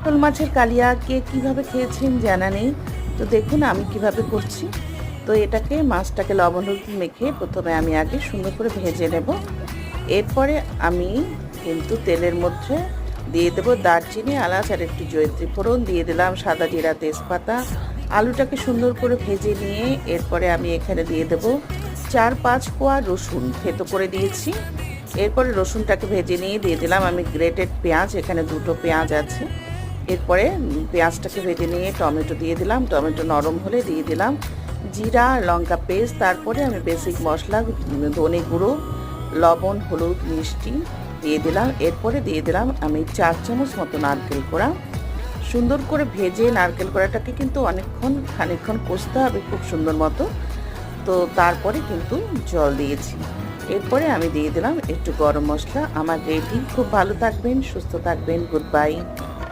শোল মাছের কালিয়া কে কীভাবে খেয়েছেন জানা নেই, তো দেখুন আমি কিভাবে করছি। তো এটাকে মাছটাকে লবণ হলুদ মেখে প্রথমে আমি আগে সুন্দর করে ভেজে নেব। এরপরে আমি কিন্তু তেলের মধ্যে দিয়ে দেবো দারচিনি, এলাচ আর একটু জয়িত্রী ফোড়ন, দিয়ে দিলাম সাদা জিরা, তেজপাতা। আলুটাকে সুন্দর করে ভেজে নিয়ে এরপরে আমি এখানে দিয়ে দেবো 4-5 কোয়া রসুন থেতো করে দিয়েছি। এরপরে রসুনটাকে ভেজে নিয়ে দিয়ে দিলাম আমি গ্রেটেড পেঁয়াজ, এখানে 2টো পেঁয়াজ আছে। এরপরে পেঁয়াজটাকে ভেজে নিয়ে টমেটো দিয়ে দিলাম, টমেটো নরম হলে দিয়ে দিলাম জিরা আর লঙ্কা পেস্ট। তারপরে আমি বেসিক মশলা ধনে গুঁড়ো, লবণ, হলুদ, মিষ্টি দিয়ে দিলাম। এরপরে দিয়ে দিলাম আমি 4 চামচ মতো নারকেল কোড়া। সুন্দর করে ভেজে নারকেল কোড়াটাকে কিন্তু খানিকক্ষণ কষতে হবে খুব সুন্দর মতো। তো তারপরে কিন্তু জল দিয়েছি। এরপরে আমি দিয়ে দিলাম একটু গরম মশলা। আমার রেডি। খুব ভালো থাকবেন, সুস্থ থাকবেন। Good bye.